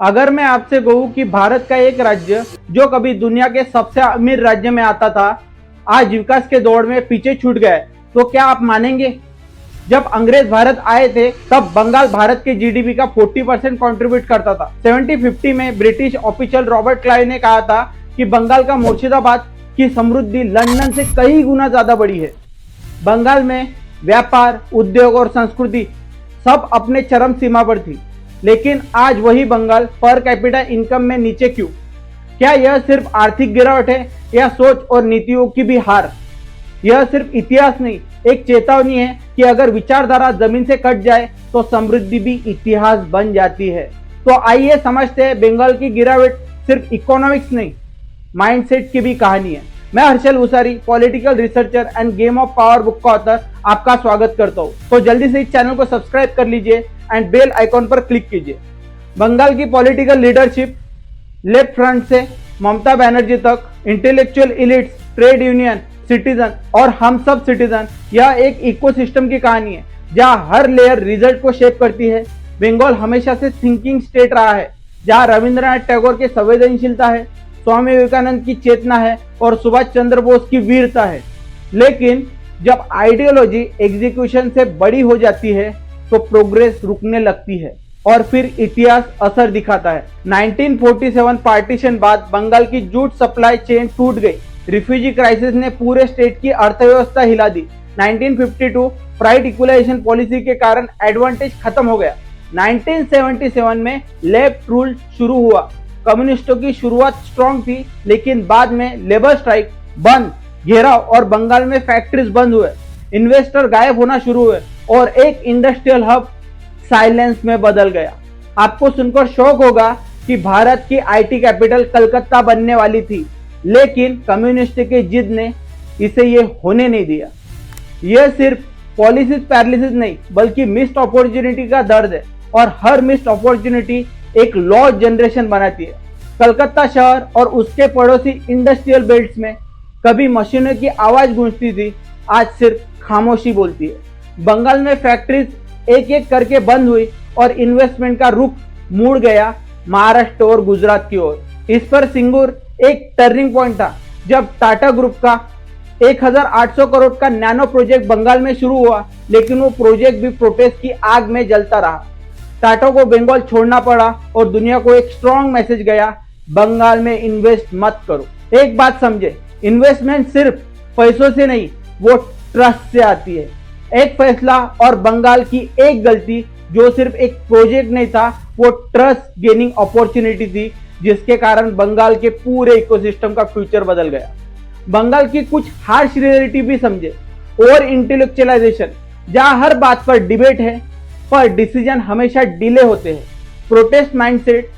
अगर मैं आपसे कहूं कि भारत का एक राज्य जो कभी दुनिया के सबसे अमीर राज्य में आता था, आज विकास के दौड़ में पीछे छूट गया है, तो क्या आप मानेंगे? जब अंग्रेज भारत आए थे तब बंगाल भारत के जीडीपी का 40% कंट्रीब्यूट करता था। 1750 में ब्रिटिश ऑफिशियल रॉबर्ट क्लाइव ने कहा था कि बंगाल का मुर्शिदाबाद की समृद्धि लंदन से कई गुना ज्यादा बड़ी है। बंगाल में व्यापार, उद्योग और संस्कृति सब अपने चरम सीमा पर थी, लेकिन आज वही बंगाल पर कैपिटा इनकम में नीचे क्यों? क्या यह सिर्फ आर्थिक गिरावट है या सोच और नीतियों की भी हार? यह सिर्फ इतिहास नहीं, एक चेतावनी है कि अगर विचारधारा जमीन से कट जाए तो समृद्धि भी इतिहास बन जाती है। तो आइए समझते हैं, बंगाल की गिरावट सिर्फ इकोनॉमिक्स नहीं, माइंडसेट की भी कहानी है। मैं Harshal Usari, political researcher and game of power book का ऑथर, आपका स्वागत करता हूँ। तो जल्दी से इस चैनल को सब्सक्राइब कर लीजिए एंड बेल आइकॉन पर क्लिक कीजिए। बंगाल की पॉलिटिकल लीडरशिप, लेफ्ट फ्रंट से ममता बनर्जी तक, इंटेलेक्चुअल इलिट्स, ट्रेड यूनियन, सिटीजन और हम सब सिटीजन, यह एक इकोसिस्टम की कहानी है जहाँ हर लेयर रिजल्ट को शेप करती है। बंगाल हमेशा से थिंकिंग स्टेट रहा है, जहाँ रविंद्रनाथ टैगोर की संवेदनशीलता है, स्वामी विवेकानंद की चेतना है और सुभाष चंद्र बोस की वीरता है। लेकिन जब आइडियोलॉजी एग्जीक्यूशन से बड़ी हो जाती है तो प्रोग्रेस रुकने लगती है और फिर इतिहास असर दिखाता है। 1947 पार्टीशन बाद बंगाल की जूट सप्लाई चेन टूट गई। रिफ्यूजी क्राइसिस ने पूरे स्टेट की अर्थव्यवस्था हिला दी। 1952 प्राइड इक्वलाइजेशन पॉलिसी के कारण एडवांटेज खत्म हो गया। 1977 में लेफ्ट रूल शुरू हुआ। कम्युनिस्टों की शुरुआत स्ट्रांग थी, लेकिन बाद में लेबर स्ट्राइक, बंद, घेराव और बंगाल में फैक्ट्रीज बंद हुए, इन्वेस्टर गायब होना शुरू हुए और एक इंडस्ट्रियल हब साइलेंस में बदल गया। आपको सुनकर शौक होगा कि भारत की आईटी कैपिटल कलकत्ता बनने वाली थी, लेकिन कम्युनिस्ट के जिद ने इसे ये होने नहीं दिया। यह सिर्फ पॉलिसीज पैरालिसिस नहीं, बल्कि मिस्ड अपॉर्चुनिटी का दर्द है, और हर मिस्ड अपॉर्चुनिटी एक लॉस जनरेशन बनाती है। कलकत्ता शहर और उसके पड़ोसी इंडस्ट्रियल बेल्ट्स में कभी मशीनों की आवाज गूंजती थी, आज सिर्फ खामोशी बोलती है। बंगाल में फैक्ट्रीज एक एक करके बंद हुई और इन्वेस्टमेंट का रुख मुड़ गया महाराष्ट्र और गुजरात की ओर। इस पर सिंगूर एक टर्निंग पॉइंट था, जब टाटा ग्रुप का 1800 करोड़ का नैनो प्रोजेक्ट बंगाल में शुरू हुआ, लेकिन वो प्रोजेक्ट भी प्रोटेस्ट की आग में जलता रहा। टाटा को बंगाल छोड़ना पड़ा और दुनिया को एक स्ट्रॉन्ग मैसेज गया, बंगाल में इन्वेस्ट मत करो। एक बात समझे, इन्वेस्टमेंट सिर्फ पैसों से नहीं, वो ट्रस्ट से आती है। एक फैसला और बंगाल की एक गलती, जो सिर्फ एक प्रोजेक्ट नहीं था, वो ट्रस्ट गेनिंग अपॉर्चुनिटी थी, जिसके कारण बंगाल के पूरे इकोसिस्टम का फ्यूचर बदल गया। बंगाल की कुछ हार्श रियलिटी भी समझे। ओवर इंटेलेक्चुअलाइजेशन, जहां हर बात पर डिबेट है पर डिसीजन हमेशा डिले होते हैं। प्रोटेस्ट माइंडसेट,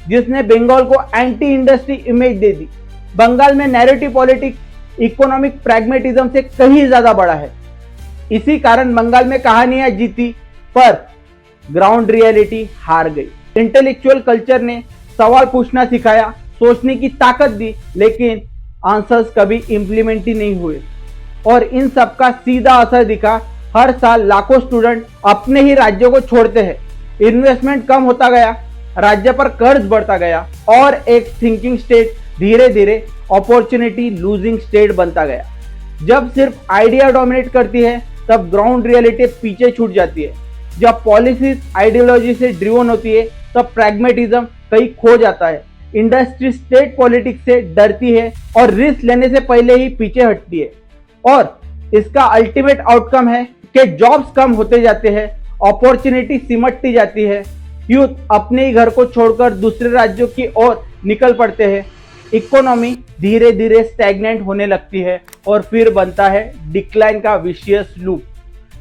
जिसने बंगाल को एंटी इंडस्ट्री इमेज दे दी। बंगाल में नैरेटिव पॉलिटिक्स इकोनॉमिक प्रैग्मेटिज्म से कहीं ज्यादा बड़ा है। इसी कारण बंगाल में कहानियां जीती पर ग्राउंड रियलिटी हार गई। इंटेलेक्चुअल कल्चर ने सवाल पूछना सिखाया, सोचने की ताकत दी, लेकिन आंसर्स कभी इंप्लीमेंट ही नहीं हुए और इन सब का सीधा असर दिखा। हर साल लाखों स्टूडेंट अपने ही राज्यों को छोड़ते हैं, इन्वेस्टमेंट कम होता गया, राज्य पर कर्ज बढ़ता गया और एक थिंकिंग स्टेट धीरे धीरे अपॉर्चुनिटी लूजिंग स्टेट बनता गया। जब सिर्फ आइडिया डोमिनेट करती है तब ग्राउंड रियलिटी पीछे छूट जाती है। जब पॉलिसीज आइडियोलॉजी से ड्रिवन होती है तब प्रैग्मेटिज्म कहीं खो जाता है। इंडस्ट्री स्टेट पॉलिटिक्स से डरती है और रिस्क लेने से पहले ही पीछे हटती है, और इसका अल्टीमेट आउटकम है कि जॉब्स कम होते जाते हैं, अपॉर्चुनिटी सिमटती जाती है, यूथ अपने ही घर को छोड़कर दूसरे राज्यों की ओर निकल पड़ते हैं, इकोनॉमी धीरे धीरे स्टैग्नेंट होने लगती है और फिर बनता है डिक्लाइन का विशियस लूप,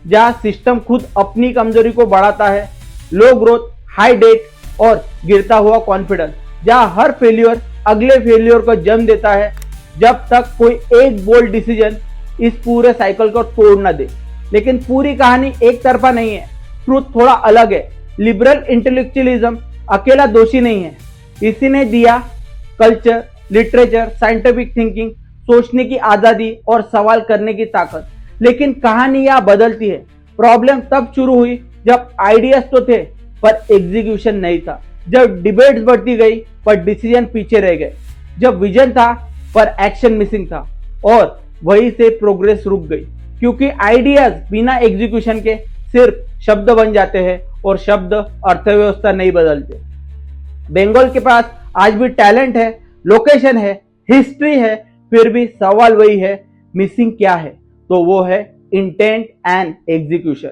जहां सिस्टम खुद अपनी कमजोरी को बढ़ाता है। लो ग्रोथ, हाई डेट और गिरता हुआ कॉन्फिडेंस, जहां हर फेल्योर अगले फेल्योर को जन्म देता है, जब तक कोई एक बोल्ड डिसीजन इस पूरे साइकिल को तोड़ न दे। लेकिन पूरी कहानी एक तरफा नहीं है, ट्रूथ थोड़ा अलग है। लिबरल इंटेलेक्चुअलिज्म अकेला दोषी नहीं है, इसी ने दिया कल्चर, लिटरेचर, साइंटिफिक थिंकिंग, सोचने की आजादी और सवाल करने की ताकत। लेकिन कहानी यह बदलती है। प्रॉब्लम तब शुरू हुई जब आइडियाज तो थे पर एग्जीक्यूशन नहीं था। जब डिबेट्स बढ़ती गई पर डिसीजन पीछे रह गए, जब विजन था पर एक्शन मिसिंग था, और वहीं से प्रोग्रेस रुक गई, क्योंकि आइडियाज बिना एग्जीक्यूशन के सिर्फ शब्द बन जाते हैं और शब्द अर्थव्यवस्था नहीं बदलते। बंगाल के पास आज भी टैलेंट है, लोकेशन है, हिस्ट्री है, फिर भी सवाल वही है, मिसिंग क्या है? तो वो है इंटेंट एंड एग्जीक्यूशन।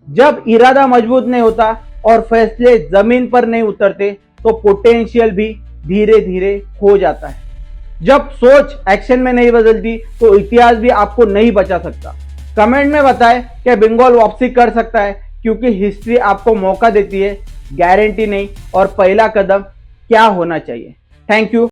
जब इरादा मजबूत नहीं होता और फैसले जमीन पर नहीं उतरते तो पोटेंशियल भी धीरे धीरे खो जाता है। जब सोच एक्शन में नहीं बदलती तो इतिहास भी आपको नहीं बचा सकता। कमेंट में बताएं कि बंगाल वापसी कर सकता है, क्योंकि हिस्ट्री आपको मौका देती है, गारंटी नहीं। और पहला कदम क्या होना चाहिए? Thank you.